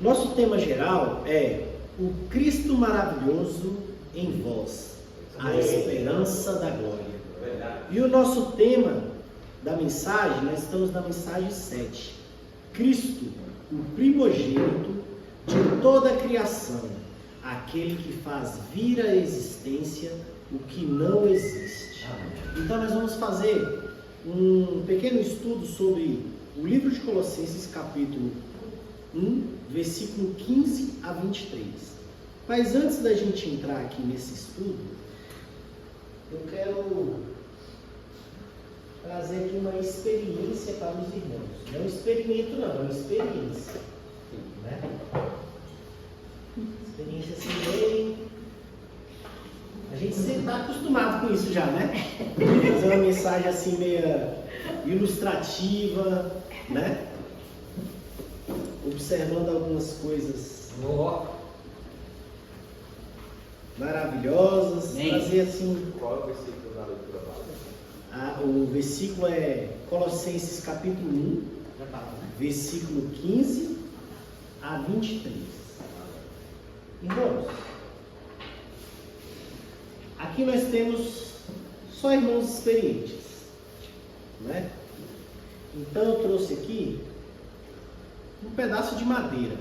Nosso tema geral é o Cristo maravilhoso em vós, a esperança da glória. E o nosso tema da mensagem, nós estamos na mensagem 7. Cristo, o primogênito de toda a criação, aquele que faz vir à existência o que não existe. Então nós vamos fazer um pequeno estudo sobre o livro de Colossenses, capítulo 1, versículo 15 a 23. Mas antes da gente entrar aqui nesse estudo, eu quero trazer aqui uma experiência para os irmãos. Não é um experimento não, é uma experiência. Né? Experiência assim bem... A gente sempre está acostumado com isso já, né? Fazer uma mensagem assim meio ilustrativa, né? Observando algumas coisas maravilhosas. Trazer assim... Qual é o versículo da leitura básica? O versículo é Colossenses capítulo 1, versículo 15 a 23. Irmãos, aqui nós temos só irmãos experientes, né? Então eu trouxe aqui um pedaço de madeira,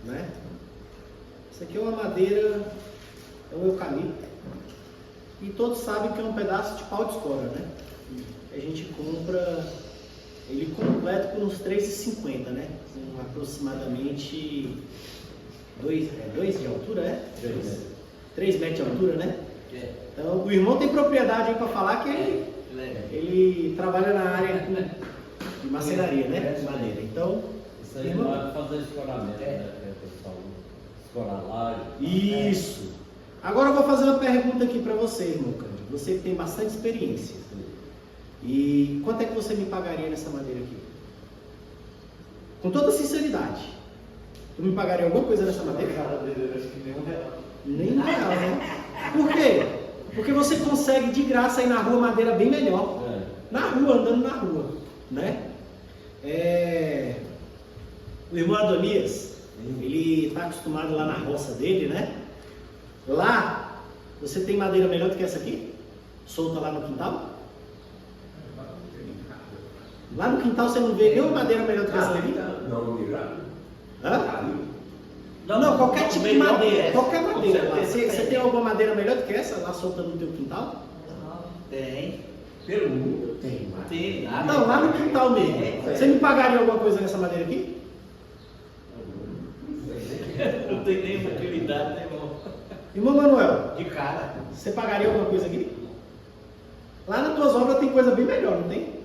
né? Isso aqui é uma madeira, é um eucalipto, e todos sabem que é um pedaço de pau de espora, né? A gente compra ele completo por uns R$3,50, né? Com aproximadamente 2 de altura, é? 3 metros de altura, né? Então o irmão tem propriedade aí para falar que ele trabalha na área de maceraria, né? De madeira. Então, isso aí vai fazer escoramento, né? Pessoal, escorar lá. Isso. Agora eu vou fazer uma pergunta aqui para você, irmão Cândido. Você que tem bastante experiência. E quanto é que você me pagaria nessa madeira aqui? Com toda sinceridade. Tu me pagaria alguma coisa nessa madeira? Acho que nem R$1. Nem R$1, né? Por quê? Porque você consegue de graça ir na rua madeira bem melhor. Na rua, andando na rua, né? O irmão Adonias, ele está acostumado lá na roça dele, né? Lá, você tem madeira melhor do que essa aqui? Solta lá no quintal? Lá no quintal você não vê nenhuma madeira melhor do que essa daqui? Hã? Não, qualquer tipo de madeira. Qualquer madeira lá. Você tem alguma madeira melhor do que essa lá solta no teu quintal? Tem. Pergunta. Tem. Não, lá no quintal mesmo. Você me pagaria alguma coisa nessa madeira aqui? Não tem nem utilidade, né, irmão? Irmão Manuel, De cara. você pagaria alguma coisa aqui? Lá nas tuas obras tem coisa bem melhor, não tem?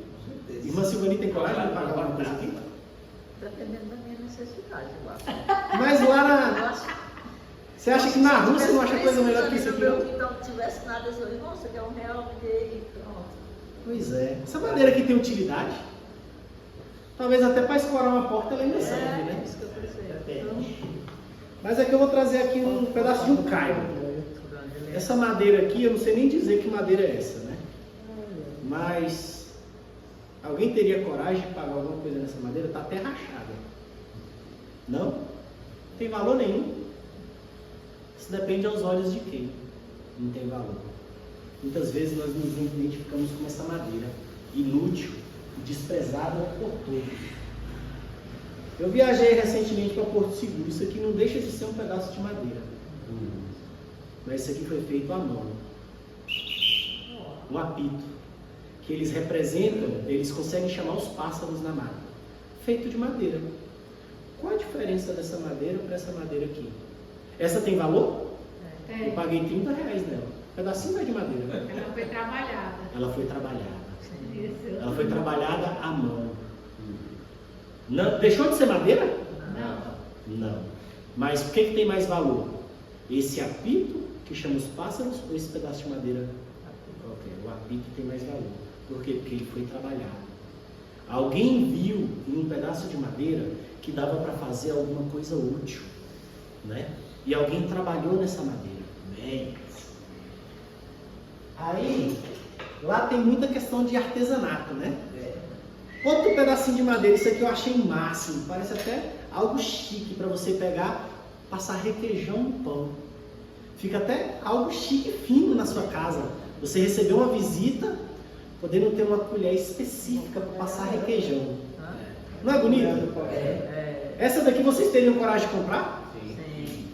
Irmã Silvani tem coragem de pagar alguma coisa aqui? Dependendo da minha necessidade, eu acho. Mas lá na... Eu acho- Você acha que na rua você não acha coisa melhor que isso aqui? Se Não? então não tivesse nada, eu falei, nossa, quer R$1, me dê e pronto. Pois é. Essa madeira aqui tem utilidade? Talvez até para escorar uma porta ela ainda serve, né? Isso que eu pensei. Então, Mas aqui eu vou trazer aqui um pedaço de um caio. Essa madeira aqui, eu não sei nem dizer que madeira é essa, né? Mas alguém teria coragem de pagar alguma coisa nessa madeira? Está até rachada. Não? Não tem valor nenhum. Isso depende aos olhos de quem. Não tem valor. Muitas vezes nós nos identificamos com essa madeira inútil e desprezada por todos. Eu viajei recentemente para Porto Seguro. Isso aqui não deixa de ser um pedaço de madeira. Mas isso aqui foi feito à mão. Um apito. Que eles representam, eles conseguem chamar os pássaros na mata. Feito de madeira. Qual a diferença dessa madeira para essa madeira aqui? Essa tem valor? Eu paguei R$30 nela. Um pedacinho de madeira. Né? Ela foi trabalhada. Ela foi trabalhada. Isso. Ela foi trabalhada à mão. Não, deixou de ser madeira? Não. Não. Mas o que tem mais valor? Esse apito que chama os pássaros ou esse pedaço de madeira? O apito tem mais valor. Por quê? Porque ele foi trabalhado. Alguém viu em um pedaço de madeira que dava para fazer alguma coisa útil, né? E alguém trabalhou nessa madeira. Bem. Aí, lá tem muita questão de artesanato, né? Outro pedacinho de madeira, isso aqui eu achei máximo, parece até algo chique para você pegar, passar requeijão no pão. Fica até algo chique e fino na sua casa. Você recebeu uma visita, podendo ter uma colher específica para passar requeijão. Não é bonito? Essa daqui vocês teriam coragem de comprar? Sim.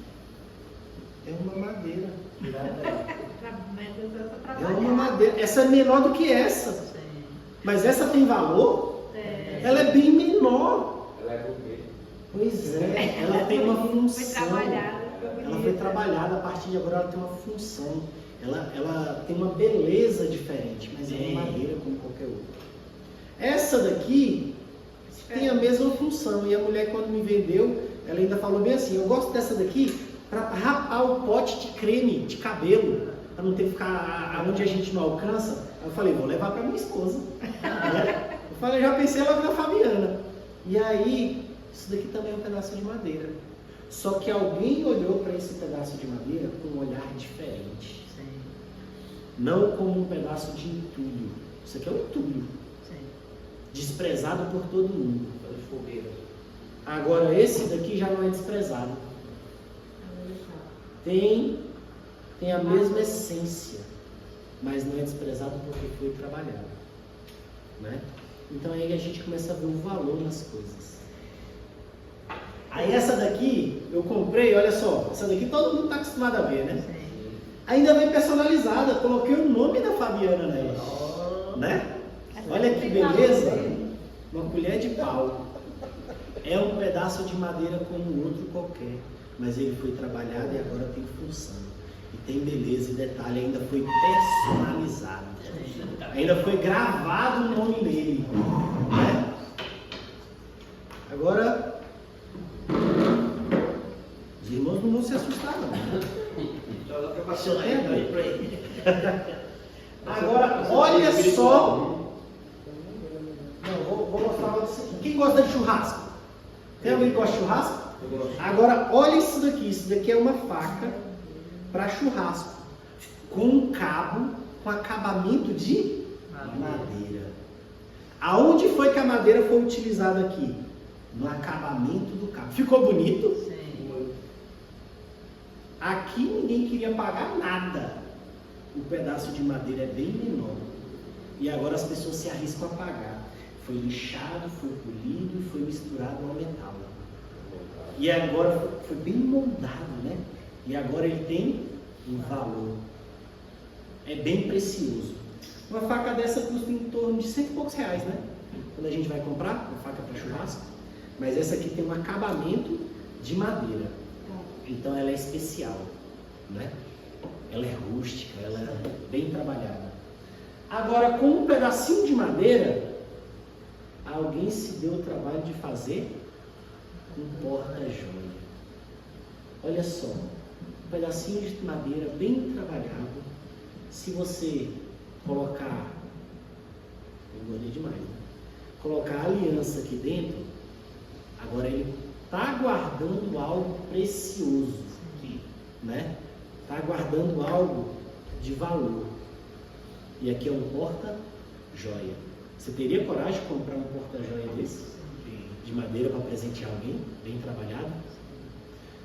É uma madeira. É É uma madeira. Essa é menor do que essa. Mas essa tem valor? Ela é bem menor. Ela é gourmet. Pois é, ela tem uma Foi função. trabalhada. Ela foi trabalhada, a partir de agora ela tem uma função. Ela tem uma beleza diferente, mas é uma madeira como qualquer outra. Essa daqui tem a mesma função. E a mulher, quando me vendeu, ela ainda falou bem assim: eu gosto dessa daqui para rapar o pote de creme de cabelo, para não ter que ficar aonde a gente não alcança. Aí eu falei: vou levar para minha esposa. Eu falei, já pensei logo na Fabiana. E aí, isso daqui também é um pedaço de madeira. Só que alguém olhou para esse pedaço de madeira com um olhar diferente. Não como um pedaço de entulho. Isso aqui é um entulho. Desprezado por todo mundo. Agora esse daqui já não é desprezado. Tem a mesma essência, mas não é desprezado porque foi trabalhado, né? Então aí a gente começa a ver o valor nas coisas. Aí essa daqui eu comprei, olha só, essa daqui todo mundo está acostumado a ver, né? Ainda vem personalizada, coloquei o nome da Fabiana nela, né? Olha que beleza, uma colher de pau. É um pedaço de madeira como outro qualquer, mas ele foi trabalhado e agora tem função. E tem beleza e detalhe, ainda foi personalizado. Ainda foi gravado o nome dele, né? Agora, os irmãos não vão se assustar não. Agora, olha só. Não, vou mostrar isso aqui. Quem gosta de churrasco? Tem alguém que gosta de churrasco? Agora, olha isso daqui. Isso daqui é uma faca para churrasco, com um cabo, com acabamento de madeira. Aonde foi que a madeira foi utilizada aqui? No acabamento do cabo. Ficou bonito? Sim. Aqui ninguém queria pagar nada. O pedaço de madeira é bem menor. E agora as pessoas se arriscam a pagar. Foi lixado, foi polido e foi misturado ao metal. E agora foi bem moldado, né? E agora ele tem um valor. É bem precioso. Uma faca dessa custa em torno de R$100 e poucos, né? Quando a gente vai comprar uma faca para churrasco. Mas essa aqui tem um acabamento de madeira. Então ela é especial, né? Ela é rústica, ela é bem trabalhada. Agora, com um pedacinho de madeira, alguém se deu o trabalho de fazer um porta-joia. Olha só, um pedacinho de madeira bem trabalhado. Se você colocar, eu engordei demais, né? Colocar a aliança aqui dentro, agora ele está guardando algo precioso, né? Está guardando algo de valor. E aqui é um porta-joia. Você teria coragem de comprar um porta-joia desse? De madeira para presentear alguém, bem trabalhado?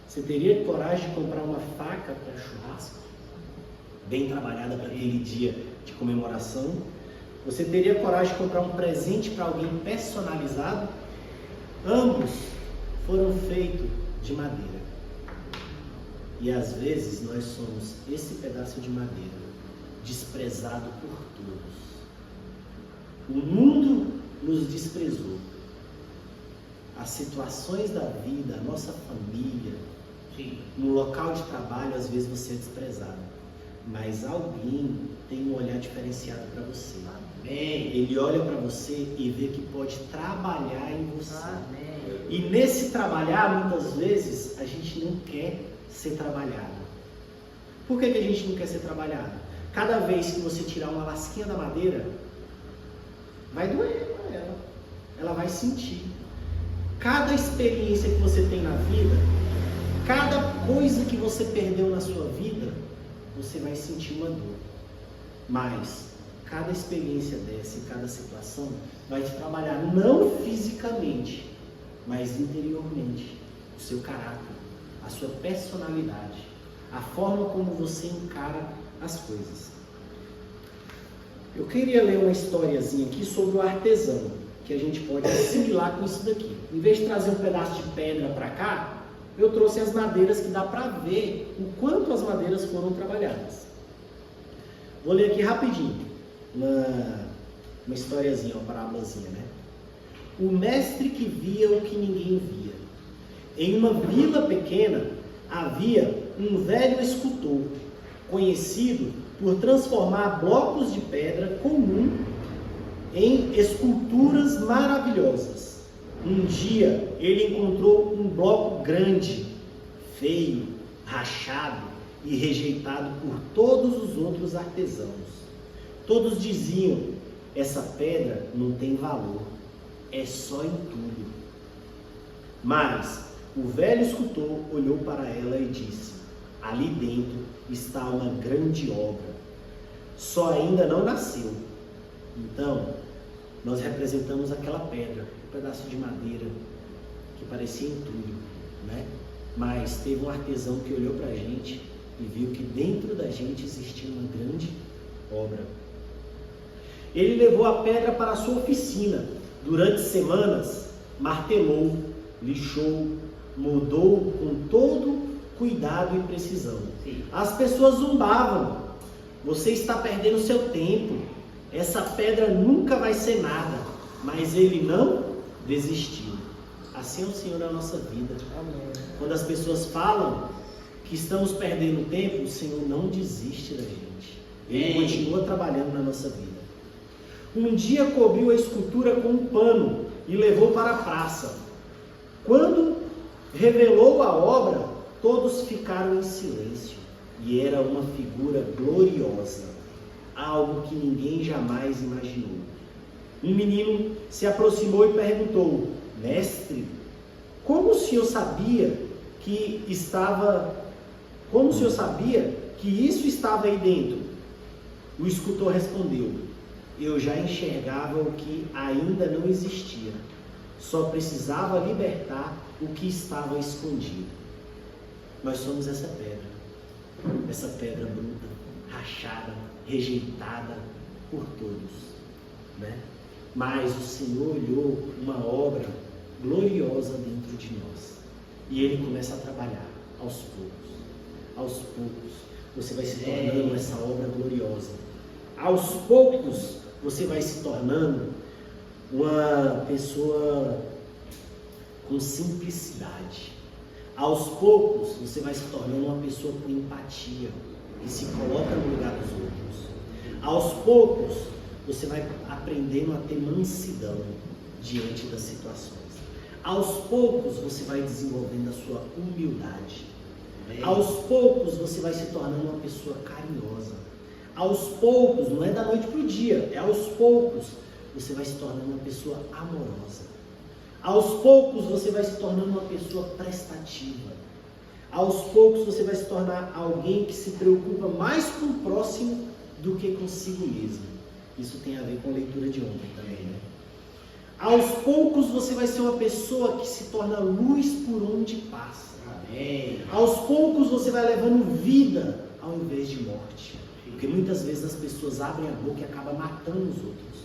Você teria coragem de comprar uma faca para churrasco, bem trabalhada para aquele dia de comemoração? Você teria coragem de comprar um presente para alguém personalizado? Ambos foram feitos de madeira. E às vezes nós somos esse pedaço de madeira, desprezado por todos. O mundo nos desprezou. As situações da vida, a nossa família, no local de trabalho, às vezes você é desprezado. Mas alguém tem um olhar diferenciado para você. Ele olha para você e vê que pode trabalhar em você. E nesse trabalhar, muitas vezes, a gente não quer ser trabalhado. Por que a gente não quer ser trabalhado? Cada vez que você tirar uma lasquinha da madeira, vai doer para ela. Ela vai sentir. Cada experiência que você tem na vida, cada coisa que você perdeu na sua vida, você vai sentir uma dor. Mas cada experiência dessa e cada situação vai te trabalhar não fisicamente, mas interiormente, o seu caráter, a sua personalidade, a forma como você encara as coisas. Eu queria ler uma historiazinha aqui sobre o artesão, que a gente pode assimilar com isso daqui. Em vez de trazer um pedaço de pedra para cá, eu trouxe as madeiras que dá para ver o quanto as madeiras foram trabalhadas. Vou ler aqui rapidinho, uma historiazinha, uma parábolazinha, né? O mestre que via o que ninguém via. Em uma vila pequena havia um velho escultor, conhecido por transformar blocos de pedra comum em esculturas maravilhosas. Um dia ele encontrou um bloco grande, feio, rachado e rejeitado por todos os outros artesãos. Todos diziam: essa pedra não tem valor, é só entulho. Mas o velho escultor olhou para ela e disse: ali dentro está uma grande obra, só ainda não nasceu. Então, nós representamos aquela pedra, um pedaço de madeira que parecia entulho, né? Mas teve um artesão que olhou para a gente e viu que dentro da gente existia uma grande obra. Ele levou a pedra para a sua oficina. Durante semanas, martelou, lixou, moldou com todo cuidado e precisão. Sim. As pessoas zombavam: você está perdendo seu tempo, essa pedra nunca vai ser nada. Mas ele não desistiu. Assim é o Senhor na nossa vida. Amém. Quando as pessoas falam que estamos perdendo tempo, o Senhor não desiste da gente. Ele continua trabalhando na nossa vida. Um dia cobriu a escultura com um pano e levou para a praça. Quando revelou a obra, todos ficaram em silêncio. E era uma figura gloriosa, algo que ninguém jamais imaginou. Um menino se aproximou e perguntou: mestre, como o senhor sabia que isso estava aí dentro? O escultor respondeu: eu já enxergava o que ainda não existia, só precisava libertar o que estava escondido. Nós somos essa pedra bruta, rachada, rejeitada por todos, né? Mas o Senhor olhou uma obra gloriosa dentro de nós, e Ele começa a trabalhar aos poucos. Aos poucos você vai se tornando essa obra gloriosa. Aos poucos você vai se tornando uma pessoa com simplicidade. Aos poucos você vai se tornando uma pessoa com empatia, que se coloca no lugar dos outros. Aos poucos você vai aprendendo a ter mansidão diante das situações. Aos poucos você vai desenvolvendo a sua humildade. Aos poucos você vai se tornando uma pessoa carinhosa. Aos poucos, não é da noite para o dia, é aos poucos você vai se tornando uma pessoa amorosa. Aos poucos você vai se tornando uma pessoa prestativa. Aos poucos você vai se tornar alguém que se preocupa mais com o próximo do que consigo mesmo. Isso tem a ver com a leitura de ontem também, né? Aos poucos você vai ser uma pessoa que se torna luz por onde passa. Amém. Aos poucos você vai levando vida ao invés de morte. Porque muitas vezes as pessoas abrem a boca e acabam matando os outros.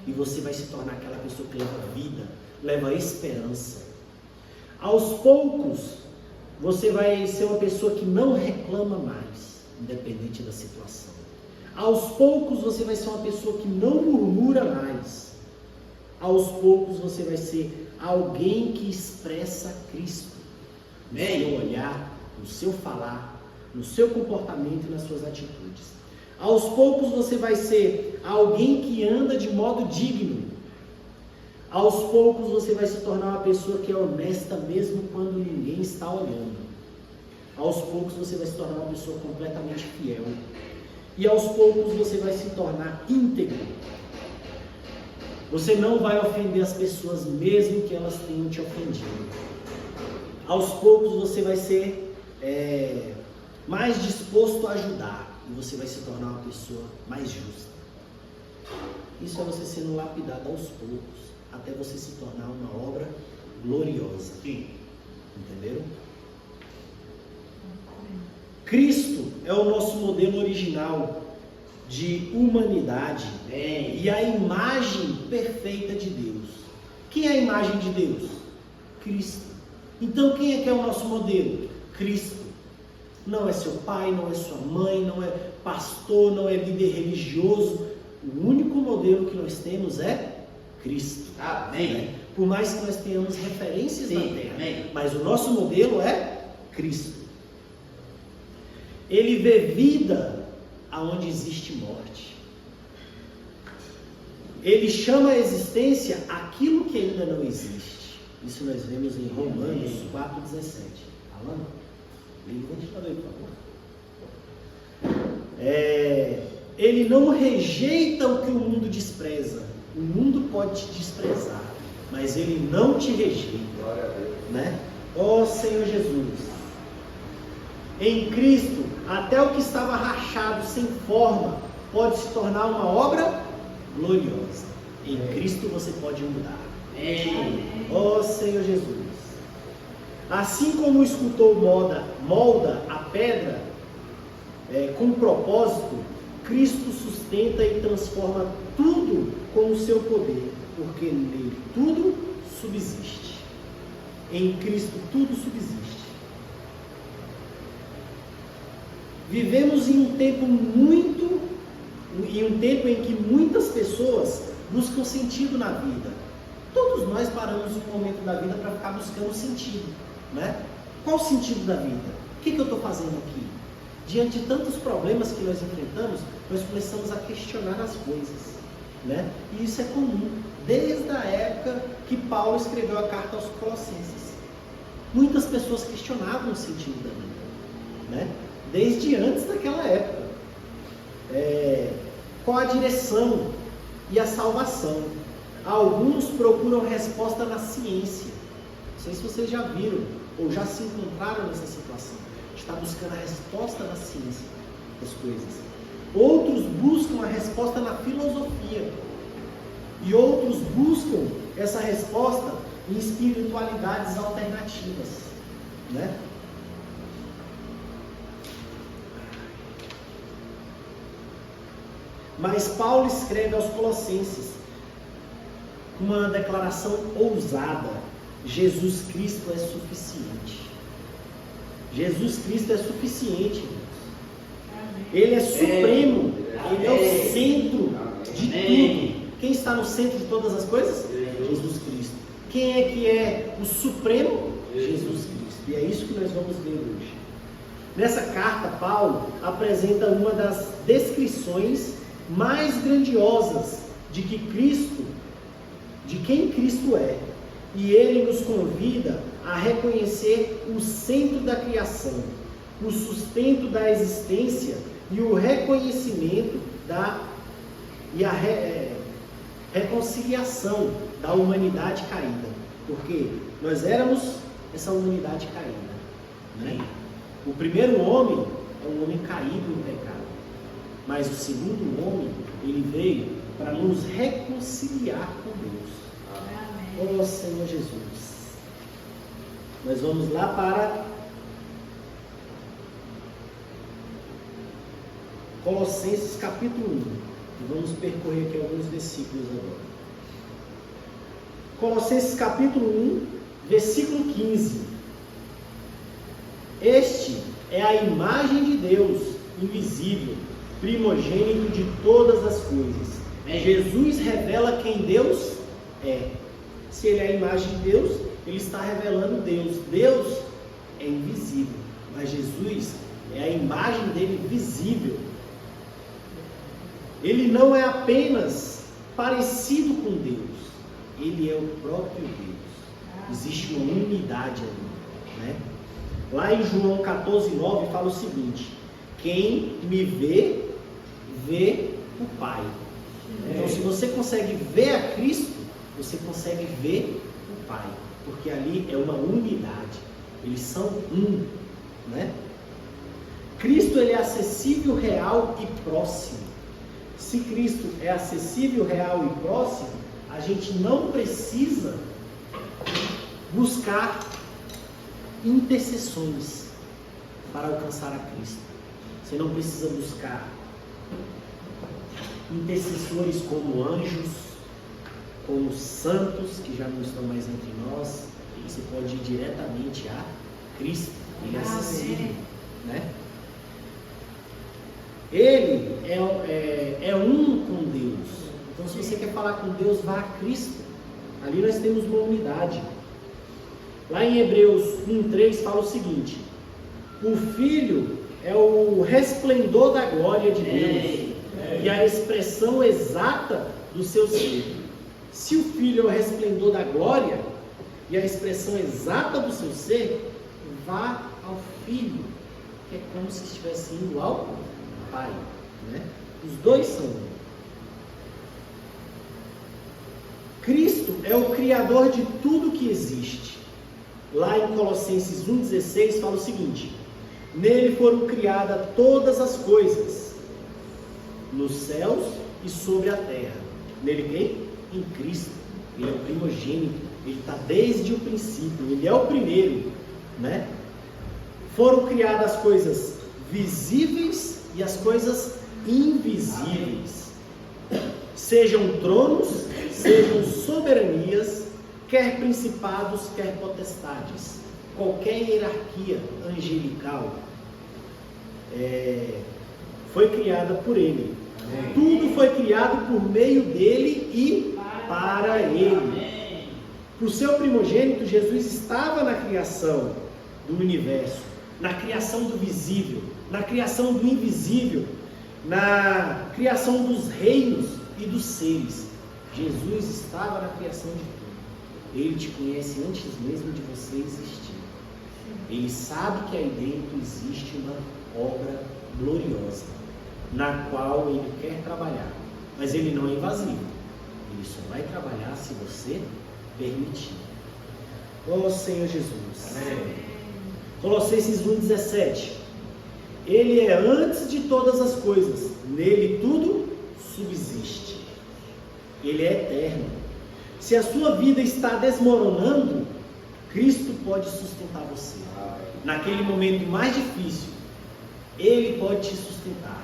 E você vai se tornar aquela pessoa que leva vida, leva esperança. Aos poucos você vai ser uma pessoa que não reclama mais, independente da situação. Aos poucos você vai ser uma pessoa que não murmura mais. Aos poucos você vai ser alguém que expressa Cristo no seu olhar, no seu falar, no seu comportamento e nas suas atitudes. Aos poucos você vai ser alguém que anda de modo digno. Aos poucos você vai se tornar uma pessoa que é honesta mesmo quando ninguém está olhando. Aos poucos você vai se tornar uma pessoa completamente fiel. E aos poucos você vai se tornar íntegro. Você não vai ofender as pessoas mesmo que elas tenham te ofendido. Aos poucos você vai ser mais disposto a ajudar. E você vai se tornar uma pessoa mais justa. Isso é você sendo lapidado aos poucos, até você se tornar uma obra gloriosa. Entenderam? Cristo é o nosso modelo original de humanidade e a imagem perfeita de Deus. Quem é a imagem de Deus? Cristo. Então quem é que é o nosso modelo? Cristo. Não é seu pai, não é sua mãe, não é pastor, não é líder religioso. O único modelo que nós temos é Cristo. Amém. Por mais que nós tenhamos referências na terra, amém. mas o nosso modelo é Cristo. Ele vê vida aonde existe morte. Ele chama a existência aquilo que ainda não existe. Isso nós vemos em Romanos 4,17. Alan, leia o ventilador, por favor. Ele não rejeita o que o mundo despreza. O mundo pode te desprezar, mas ele não te rejeita. Glória a Deus. Né? Ó Senhor Jesus, em Cristo, até o que estava rachado, sem forma, pode se tornar uma obra gloriosa. Em Cristo você pode mudar. Ó Senhor Jesus, assim como o escultor molda a pedra com propósito, Cristo sustenta e transforma tudo com o seu poder, porque nele tudo subsiste. Em Cristo tudo subsiste. Vivemos em um tempo em que muitas pessoas buscam sentido na vida. Todos nós paramos um momento da vida para ficar buscando sentido, né? Qual o sentido da vida? O que eu estou fazendo aqui? Diante de tantos problemas que nós enfrentamos, nós começamos a questionar as coisas, né? E isso é comum, desde a época que Paulo escreveu a carta aos Colossenses. Muitas pessoas questionavam o sentido da vida, né? Desde antes daquela época. Qual a direção e a salvação? Alguns procuram resposta na ciência. Não sei se vocês já viram ou já se encontraram nessa situação. Está buscando a resposta na ciência das coisas. Outros buscam a resposta na filosofia. E outros buscam essa resposta em espiritualidades alternativas, né? Mas Paulo escreve aos Colossenses uma declaração ousada: Jesus Cristo é suficiente. Jesus Cristo é suficiente, irmãos. Ele é supremo, ele é o centro de tudo. Quem está no centro de todas as coisas? Jesus Cristo. Quem é que é o supremo? Jesus Cristo. E é isso que nós vamos ver hoje. Nessa carta, Paulo apresenta uma das descrições mais grandiosas de quem Cristo é. E ele nos convida a reconhecer o centro da criação, o sustento da existência e o reconhecimento e a reconciliação da humanidade caída. Porque nós éramos essa humanidade caída, né? O primeiro homem é um homem caído no pecado. Mas o segundo homem, ele veio para nos reconciliar com Deus. Ó Senhor Jesus. Nós vamos lá para Colossenses capítulo 1. E vamos percorrer aqui alguns versículos agora. Colossenses capítulo 1, versículo 15. Este é a imagem de Deus invisível, primogênito de todas as coisas. Jesus revela quem Deus é. Se ele é a imagem de Deus, ele está revelando Deus. Deus é invisível, mas Jesus é a imagem dele visível. Ele não é apenas parecido com Deus, ele é o próprio Deus. Existe uma unidade ali, né? Lá em João 14:9 fala o seguinte: quem me vê, vê o Pai. Então, se você consegue ver a Cristo, você consegue ver o Pai, porque ali é uma unidade. Eles são um, né? Cristo, ele é acessível, real e próximo. Se Cristo é acessível, real e próximo, a gente não precisa buscar intercessões para alcançar a Cristo. Você não precisa buscar intercessores como anjos, como santos que já não estão mais entre nós. Você pode ir diretamente a Cristo. Ele é acessível, né? Ele é um com Deus. Então, se você quer falar com Deus, vá a Cristo. Ali nós temos uma unidade. Lá em Hebreus 1:3 fala o seguinte: o Filho é o resplendor da glória de Deus e a expressão exata do seu ser. Se o Filho é o resplendor da glória e a expressão exata do seu ser, vá ao Filho, que é como se estivesse indo ao Pai, né? Os dois são um. Cristo é o Criador de tudo que existe. Lá em Colossenses 1,16 fala o seguinte: nele foram criadas todas as coisas, nos céus e sobre a terra. Nele quem? Em Cristo. Ele é o primogênito, ele está desde o princípio, ele é o primeiro, né? Foram criadas as coisas visíveis e as coisas invisíveis, sejam tronos, sejam soberanias, quer principados, quer potestades, qualquer hierarquia angelical foi criada por ele. Tudo foi criado por meio dele e para ele. Por seu primogênito, Jesus estava na criação do universo, na criação do visível, na criação do invisível, na criação dos reinos e dos seres. Jesus estava na criação de tudo. Ele te conhece antes mesmo de você existir. Ele sabe que aí dentro existe uma obra gloriosa, na qual ele quer trabalhar. Mas ele não é invasivo. Ele só vai trabalhar se você permitir. Ó Senhor Jesus. Amém. Colossenses 1,17. Ele é antes de todas as coisas. Nele tudo subsiste. Ele é eterno. Se a sua vida está desmoronando, Cristo pode sustentar você. Naquele momento mais difícil, Ele pode te sustentar.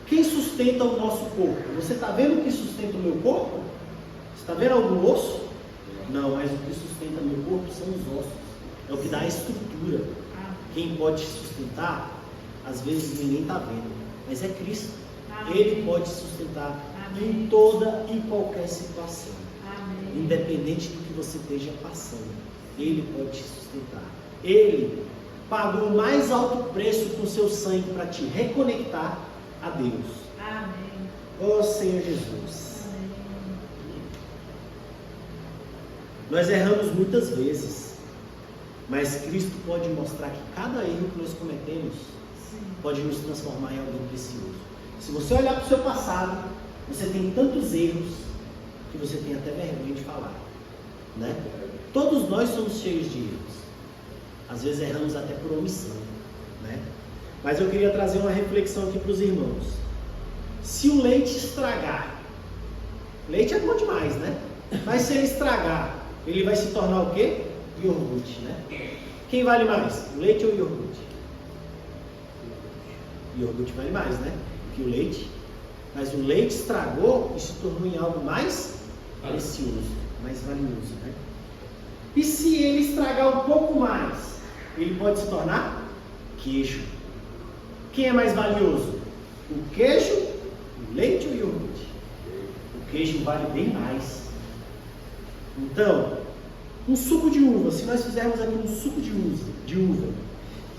Quem sustenta o nosso corpo? Você está vendo o que sustenta o meu corpo? Você está vendo algum osso? Não, mas o que sustenta o meu corpo são os ossos. É o que dá a estrutura. Quem pode te sustentar, às vezes ninguém está vendo, mas é Cristo. Ele pode te sustentar em toda e qualquer situação. Independente do que você esteja passando, Ele pode te sustentar. Ele pagou o mais alto preço com seu sangue para te reconectar a Deus. Amém. Ó Senhor Jesus. Amém. Nós erramos muitas vezes, mas Cristo pode mostrar que cada erro que nós cometemos pode nos transformar em alguém precioso. Se você olhar para o seu passado, você tem tantos erros que você tem até vergonha de falar, né? Todos nós somos cheios de erros. Às vezes erramos até por omissão, né? Mas eu queria trazer uma reflexão aqui para os irmãos. Se o leite estragar, leite é bom demais, né? Mas se ele estragar, ele vai se tornar o quê? Iogurte, né? Quem vale mais, o leite ou o iogurte? O iogurte vale mais, né? Que o leite. Mas o leite estragou e se tornou em algo mais precioso, mais valioso, né? E se ele estragar um pouco mais, ele pode se tornar queijo. Quem é mais valioso? O queijo, o leite ou o iogurte? O queijo vale bem mais. Então, um suco de uva, se nós fizermos aqui um suco de uva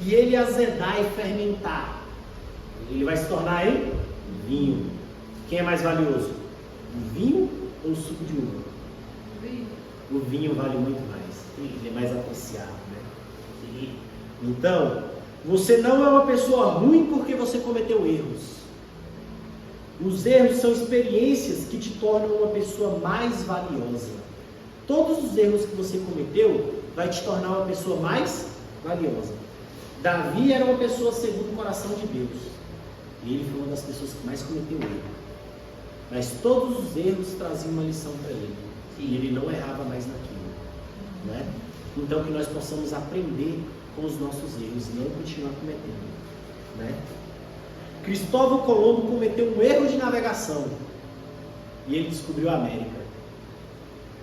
e ele azedar e fermentar, ele vai se tornar em vinho. Quem é mais valioso? O vinho ou o suco de uva? Vinho. O vinho vale muito mais, ele é mais apreciado, né? Então, você não é uma pessoa ruim porque você cometeu erros. Os erros são experiências que te tornam uma pessoa mais valiosa. Todos os erros que você cometeu vai te tornar uma pessoa mais valiosa. Davi era uma pessoa segundo o coração de Deus. E ele foi uma das pessoas que mais cometeu erro. Mas todos os erros traziam uma lição para ele. E ele não errava mais naquilo. né? Então que nós possamos aprender com os nossos erros e não continuar cometendo, né? Cristóvão Colombo cometeu um erro de navegação e ele descobriu a América.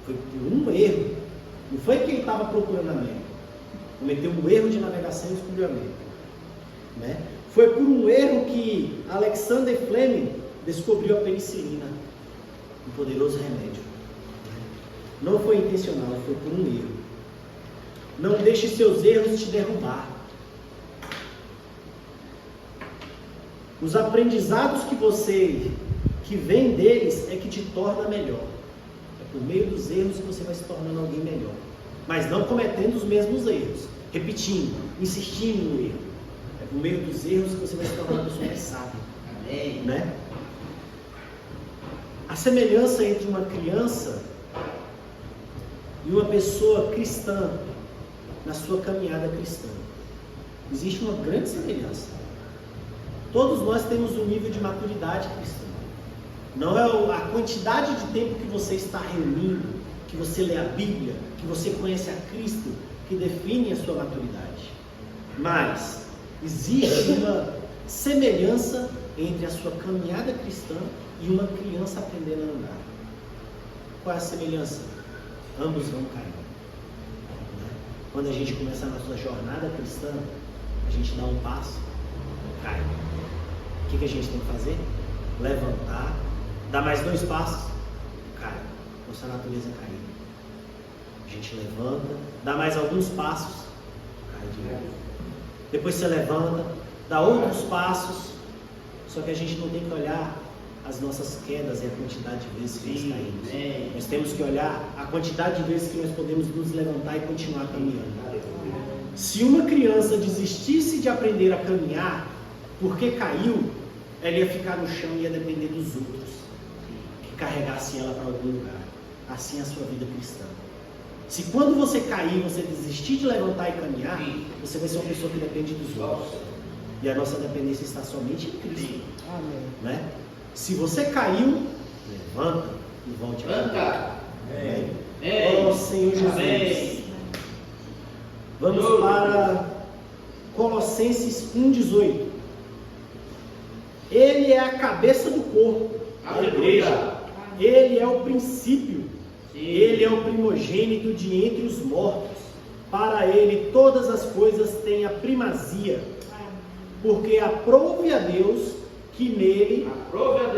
Foi por um erro, não foi que ele estava procurando a América, cometeu um erro de navegação e descobriu a América, né? Foi por um erro que Alexander Fleming descobriu a penicilina, um poderoso remédio. Não foi intencional, foi por um erro. Não deixe seus erros te derrubar. Os aprendizados que vem deles é que te torna melhor. É por meio dos erros que você vai se tornando alguém melhor. Mas não cometendo os mesmos erros, repetindo, insistindo no erro. É por meio dos erros que você vai se tornar uma pessoa mais sábia. Amém. Né? A semelhança entre uma criança e uma pessoa cristã na sua caminhada cristã. Existe uma grande semelhança. Todos nós temos um nível de maturidade cristã. Não é a quantidade de tempo que você está reunindo, que você lê a Bíblia, que você conhece a Cristo, que define a sua maturidade. Mas existe uma semelhança entre a sua caminhada cristã e uma criança aprendendo a andar. Qual é a semelhança? Ambos vão cair. Quando a gente começa a nossa jornada cristã, a gente dá um passo, cai. O que a gente tem que fazer? Levantar, dar mais 2 passos, cai. Nossa natureza caiu. A gente levanta, dá mais alguns passos, cai de novo. Depois você levanta, dá outros passos, só que a gente não tem que olhar as nossas quedas e a quantidade de vezes que nós caímos. Nós temos que olhar a quantidade de vezes que nós podemos nos levantar e continuar caminhando. Se uma criança desistisse de aprender a caminhar porque caiu, ela ia ficar no chão e ia depender dos outros que carregassem ela para algum lugar. Assim é a sua vida cristã. Se quando você cair, você desistir de levantar e caminhar, você vai ser uma pessoa que depende dos outros. E a nossa dependência está somente em Cristo. Amém. Né? Se você caiu, levanta e volte a caminhar. Oh Senhor Jesus. Amém. Vamos para Colossenses 1,18. Ele é a cabeça do corpo, a igreja. Ele é o princípio. Ele é o primogênito de entre os mortos. Para ele todas as coisas têm a primazia. Porque aprove a Deus que nele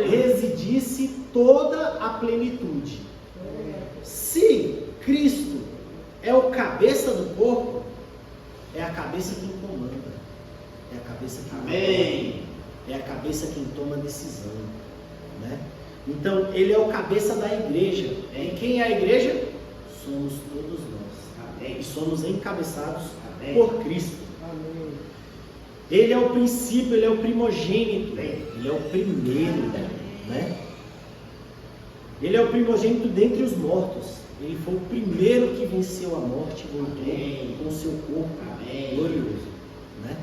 residisse toda a plenitude. Se Cristo é o cabeça do corpo, é a cabeça quem comanda, é a cabeça quem manda, é a cabeça quem toma decisão, né? Então ele é o cabeça da igreja. E quem é a igreja? Somos todos nós. E somos encabeçados por Cristo. Ele é o princípio, ele é o primogênito, ele é o primeiro, né? Ele é o primogênito dentre os mortos. Ele foi o primeiro que venceu a morte e voltou com o seu corpo glorioso, né?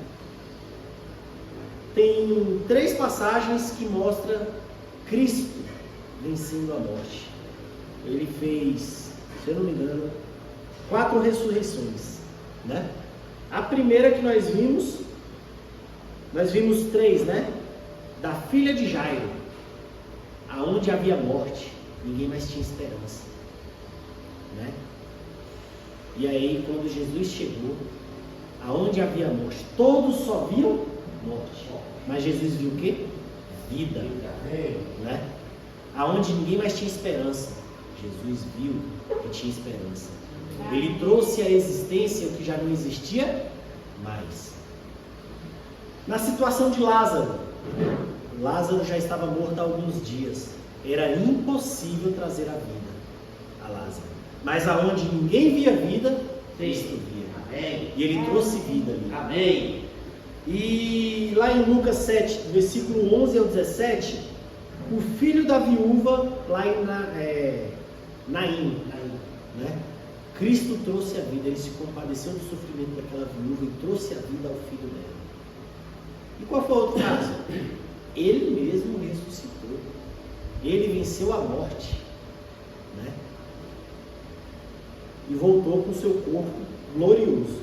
Tem 3 passagens que mostram Cristo vencendo a morte. Ele fez, se eu não me engano, 4 ressurreições, né? A primeira que nós vimos 3, né? Da filha de Jairo, aonde havia morte, ninguém mais tinha esperança, né? E aí quando Jesus chegou, aonde havia morte, todos só viram morte, mas Jesus viu o quê? Vida, né? Aonde ninguém mais tinha esperança, Jesus viu que tinha esperança. Ele trouxe à existência o que já não existia mais. Na situação de Lázaro, Lázaro já estava morto há alguns dias. Era impossível trazer a vida a Lázaro. Mas aonde ninguém via vida, Cristo via. E ele trouxe vida ali. E lá em Lucas 7, versículo 11 ao 17, o filho da viúva, lá em Naim, né? Cristo trouxe a vida, ele se compadeceu do sofrimento daquela viúva e trouxe a vida ao filho dela. E qual foi o outro caso? Ele mesmo ressuscitou. Ele venceu a morte, né? e voltou com seu corpo glorioso.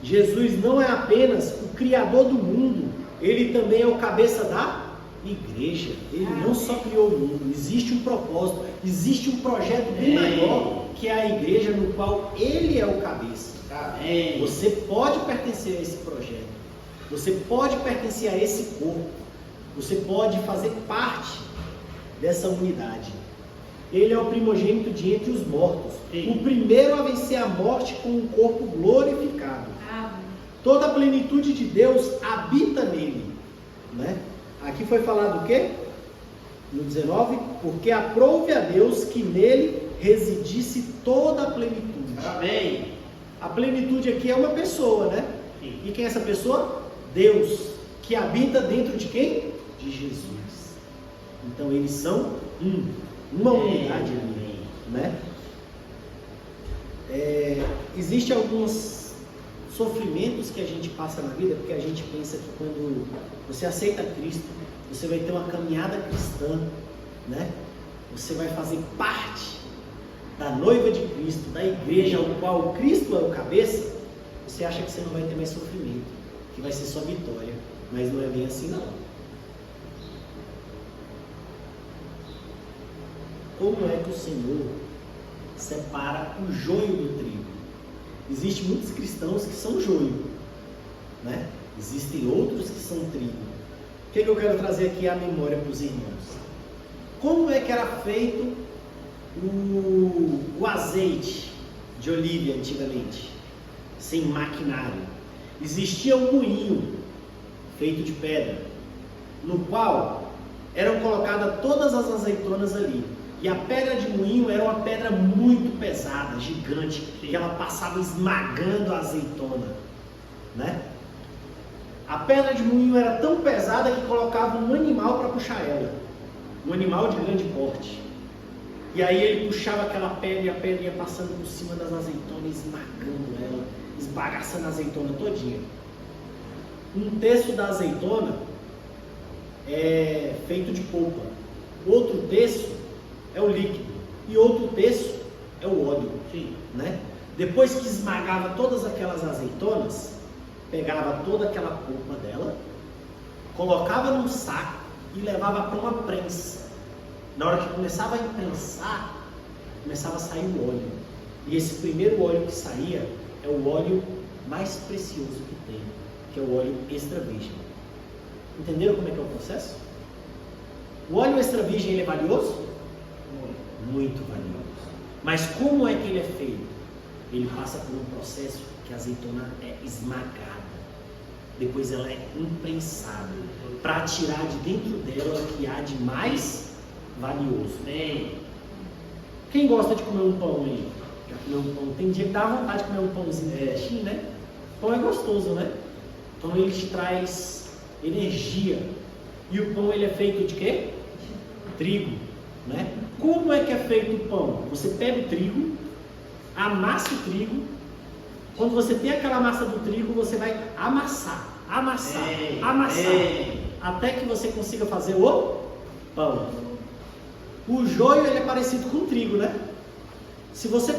Jesus não é apenas o Criador do mundo, Ele também é o cabeça da igreja. Ele não só criou o mundo, existe um propósito, existe um projeto bem maior, que é a igreja no qual Ele é o cabeça. Você pode pertencer a esse projeto, você pode pertencer a esse corpo, você pode fazer parte dessa unidade. Ele é o primogênito de entre os mortos, o primeiro a vencer a morte com um corpo glorificado. Toda a plenitude de Deus habita nele, né? Aqui foi falado o quê? No 19, porque aprouve a Deus que nele residisse toda a plenitude. Amém. A plenitude aqui é uma pessoa, né? E quem é essa pessoa? Deus, que habita dentro de quem? De Jesus. Então eles são uma unidade ali, né? Existem alguns sofrimentos que a gente passa na vida, porque a gente pensa que quando você aceita Cristo, você vai ter uma caminhada cristã, né? Você vai fazer parte da noiva de Cristo, da igreja ao qual Cristo é o cabeça. Você acha que você não vai ter mais sofrimento, que vai ser só vitória, mas não é bem assim não. Como é que o Senhor separa o joio do trigo? Existem muitos cristãos que são joio, né? Existem outros que são trigo. O que eu quero trazer aqui à memória para os irmãos? Como é que era feito o azeite de oliva antigamente? Sem maquinário. Existia um moinho feito de pedra, no qual eram colocadas todas as azeitonas ali. E a pedra de moinho era uma pedra muito pesada, gigante, que ela passava esmagando a azeitona, né? A pedra de moinho era tão pesada que colocava um animal para puxar ela, um animal de grande porte. E aí ele puxava aquela pedra e a pedra ia passando por cima das azeitonas, esmagando ela, esbagaçando a azeitona todinha. Um terço da azeitona é feito de polpa, outro terço é o líquido e outro terço é o óleo, né? Depois que esmagava todas aquelas azeitonas, pegava toda aquela polpa dela, colocava num saco e levava para uma prensa. Na hora que começava a imprensar, começava a sair o óleo. E esse primeiro óleo que saía é o óleo mais precioso que tem, que é o óleo extra virgem. Entenderam como é que é o processo? O óleo extra virgem ele é valioso? Muito valioso. Mas como é que ele é feito? Ele passa por um processo que a azeitona é esmagada, depois ela é imprensada, para tirar de dentro dela o que há de mais valioso. Quem gosta de comer um pão aí? Já comeu um pão? Tem dia que dá vontade de comer um pãozinho fresquinho, né? Pão é gostoso, né? Então ele te traz energia. E o pão ele é feito de quê? Trigo, né? Como é que é feito o pão? Você pega o trigo, amassa o trigo. Quando você tem aquela massa do trigo, você vai amassar, até que você consiga fazer o pão. O joio ele é parecido com o trigo, né? Se você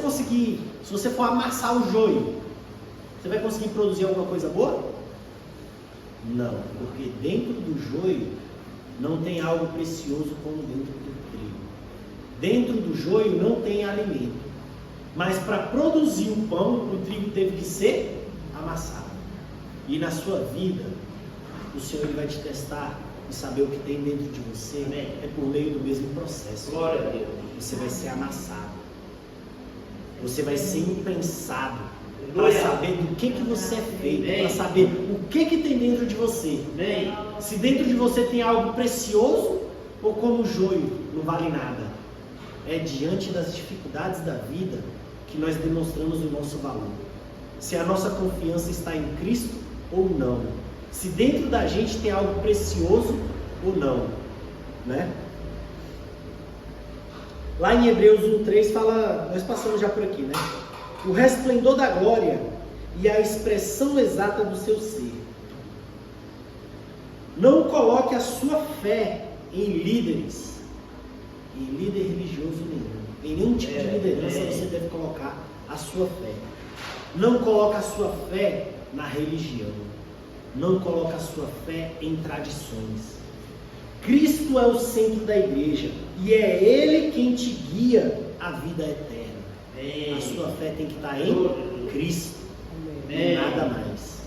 for amassar o joio, você vai conseguir produzir alguma coisa boa? Não, porque dentro do joio não tem algo precioso como dentro do trigo. Dentro do joio não tem alimento. Mas para produzir o pão, o trigo teve que ser amassado. E na sua vida, o Senhor ele vai te testar e saber o que tem dentro de você. É por meio do mesmo processo. Glória a Deus. Você vai ser amassado. Você vai ser imprensado. Para saber do que você é feito. Para saber o que tem dentro de você. Se dentro de você tem algo precioso ou como joio, não vale nada. É diante das dificuldades da vida que nós demonstramos o nosso valor. Se a nossa confiança está em Cristo ou não. Se dentro da gente tem algo precioso ou não, né? Lá em Hebreus 1:3 fala, nós passamos já por aqui, né? O resplendor da glória e a expressão exata do seu ser. Não coloque a sua fé em líder religioso nenhum. Em nenhum tipo de liderança você deve colocar a sua fé. Não coloca a sua fé na religião. Não coloca a sua fé em tradições. Cristo é o centro da igreja e é Ele quem te guia à vida eterna. A sua fé tem que estar em Cristo e nada mais.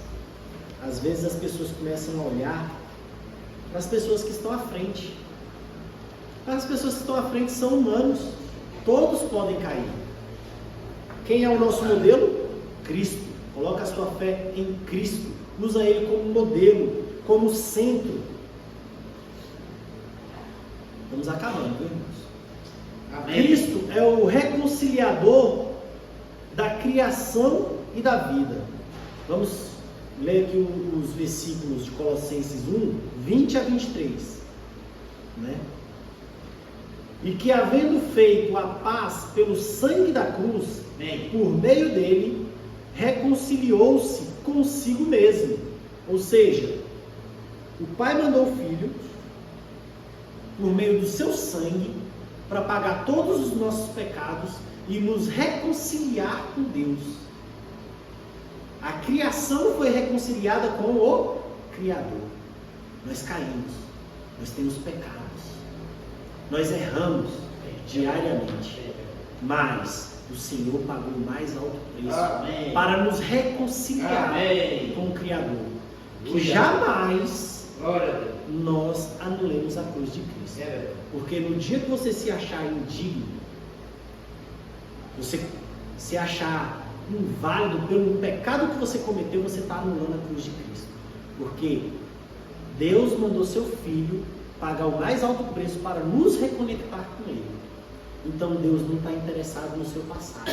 Às vezes as pessoas começam a olhar para as pessoas que estão à frente. As pessoas que estão à frente são humanos. Todos podem cair. Quem é o nosso modelo? Cristo. Coloca a sua fé em Cristo. Usa Ele como modelo, como centro. Estamos acabando, viu, irmãos? Amém. Cristo é o reconciliador da criação e da vida. Vamos ler aqui os versículos de Colossenses 1, 20 a 23. Né? E que, havendo feito a paz pelo sangue da cruz, por meio dele, reconciliou-se consigo mesmo. Ou seja, o Pai mandou o Filho, por meio do seu sangue, para pagar todos os nossos pecados e nos reconciliar com Deus. A criação foi reconciliada com o Criador. Nós caímos, nós temos pecados, nós erramos diariamente, mas o Senhor pagou o mais alto preço para nos reconciliar com o Criador. Que jamais nós anulemos a cruz de Cristo. Porque no dia que você se achar indigno, você se achar inválido pelo pecado que você cometeu, você está anulando a cruz de Cristo. Porque Deus mandou seu Filho pagar o mais alto preço para nos reconectar com Ele. Então Deus não está interessado no seu passado.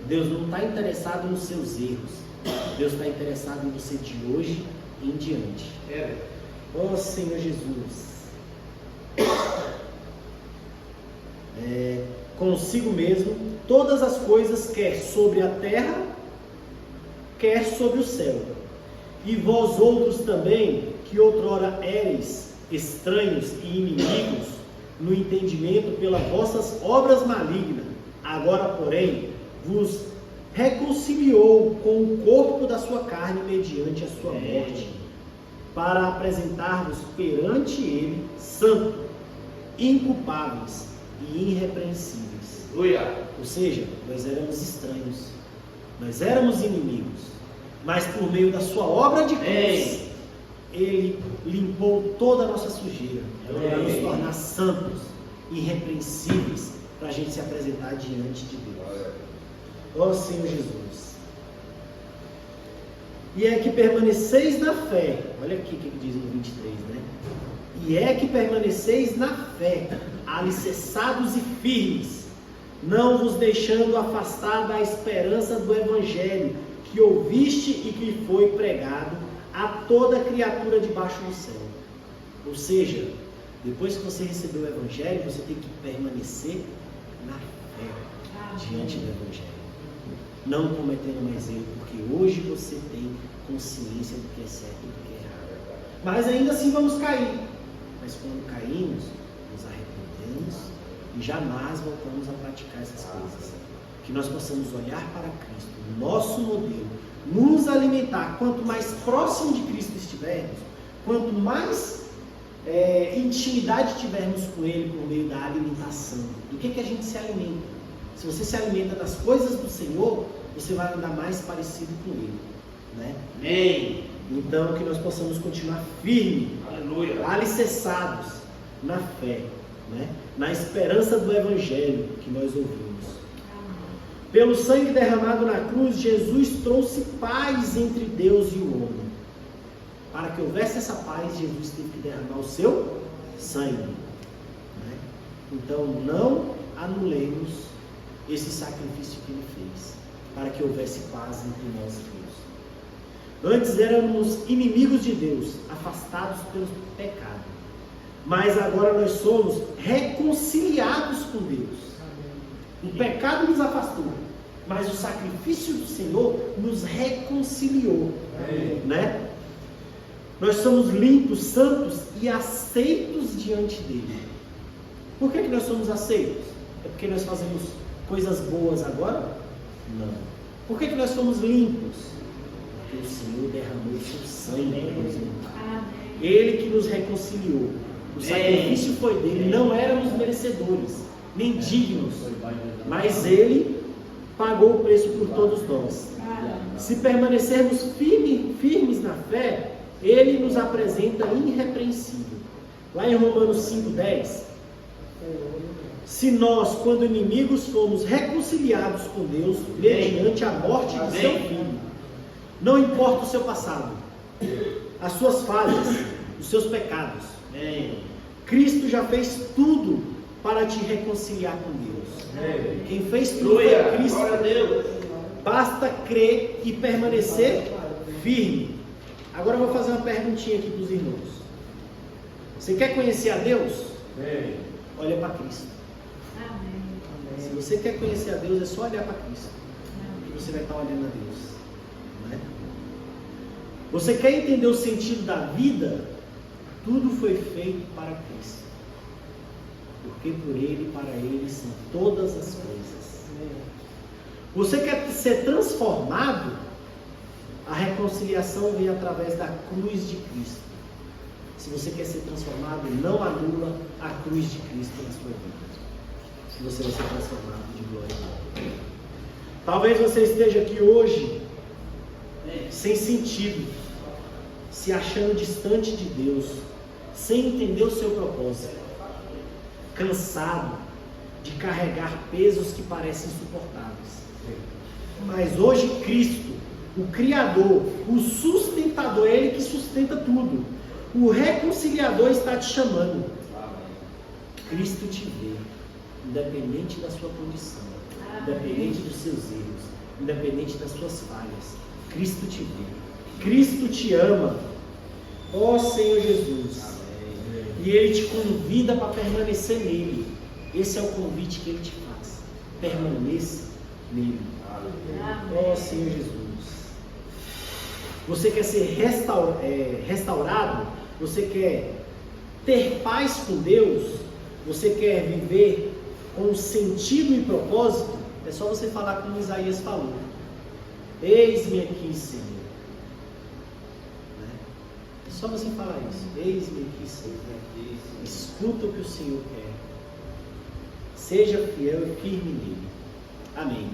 Deus não está interessado nos seus erros. Deus está interessado em você de hoje em diante. Ó Senhor Jesus. Consigo mesmo todas as coisas, quer sobre a terra, quer sobre o céu. E vós outros também, que outrora éreis estranhos e inimigos no entendimento pelas vossas obras malignas, agora porém vos reconciliou com o corpo da sua carne mediante a sua morte, para apresentar-vos perante ele santo, inculpáveis e irrepreensíveis. Ou seja, nós éramos estranhos, nós éramos inimigos, mas por meio da sua obra de cruz, Ele limpou toda a nossa sujeira, para nos tornar santos, irrepreensíveis, para a gente se apresentar diante de Deus. Ó Senhor Jesus. E é que permaneceis na fé. Olha aqui o que diz no 23, né? E é que permaneceis na fé, alicerçados e firmes, não vos deixando afastar da esperança do Evangelho, que ouviste e que foi pregado a toda criatura debaixo do céu. Ou seja, depois que você recebeu o Evangelho, você tem que permanecer na fé diante do Evangelho, não cometendo mais erro, porque hoje você tem consciência do que é certo e do que é errado. Mas ainda assim vamos cair. Mas quando caímos, nos arrependemos e jamais voltamos a praticar essas coisas. Que nós possamos olhar para Cristo, nosso modelo, nos alimentar. Quanto mais próximo de Cristo estivermos, quanto mais intimidade tivermos com Ele por meio da alimentação. Do que a gente se alimenta? Se você se alimenta das coisas do Senhor, você vai andar mais parecido com Ele, né? Amém. Então que nós possamos continuar firmes, alicerçados na fé, né? Na esperança do Evangelho que nós ouvimos. Pelo sangue derramado na cruz, Jesus trouxe paz entre Deus e o homem. Para que houvesse essa paz, Jesus teve que derramar o seu sangue, né? Então não anulemos esse sacrifício que Ele fez, para que houvesse paz entre nós e Deus. Antes éramos inimigos de Deus, afastados pelo pecado, mas agora nós somos reconciliados com Deus. O pecado nos afastou, mas o sacrifício do Senhor nos reconciliou, né? Nós somos limpos, santos e aceitos diante dele. Por que nós somos aceitos? É porque nós fazemos coisas boas agora? Não. Por que nós somos limpos? Porque o Senhor derramou o seu sangue para nos limpar. Ele que nos reconciliou. O sacrifício foi dele. Não éramos merecedores, nem dignos. Mas Ele pagou o preço por todos nós. Se permanecermos firmes na fé, Ele nos apresenta irrepreensível. Lá em Romanos 5,10, se nós, quando inimigos, fomos reconciliados com Deus mediante a morte de seu Filho, não importa o seu passado, as suas falhas, os seus pecados, Cristo já fez tudo para te reconciliar com Deus. Quem fez tudo foi Cristo. Basta crer e permanecer firme. Agora eu vou fazer uma perguntinha aqui para os irmãos. Você quer conhecer a Deus? Olha para Cristo. Se você quer conhecer a Deus, é só olhar para Cristo. Que você vai estar olhando a Deus. Não é? Você quer entender o sentido da vida? Tudo foi feito para Cristo. Porque por Ele e para Ele são todas as coisas. Você quer ser transformado? A reconciliação vem através da cruz de Cristo. Se você quer ser transformado, não anula a cruz de Cristo na sua vida. Se você vai ser transformado de glória em glória. Talvez você esteja aqui hoje sem sentido, se achando distante de Deus, sem entender o seu propósito, cansado de carregar pesos que parecem insuportáveis. Mas hoje Cristo, o Criador, o sustentador, é Ele que sustenta tudo. O reconciliador está te chamando. Cristo te vê, independente da sua condição, independente dos seus erros, independente das suas falhas. Cristo te vê. Cristo te ama. Ó Senhor Jesus. E Ele te convida para permanecer nele. Esse é o convite que Ele te faz. Permaneça nele. Ó Senhor Jesus. Você quer ser restaurado? Você quer ter paz com Deus? Você quer viver com sentido e propósito? É só você falar como Isaías falou. Eis-me aqui, Senhor. É só você falar isso. Eis-me aqui, Senhor. Escuta o que o Senhor quer. Seja fiel e firme nele. Amém.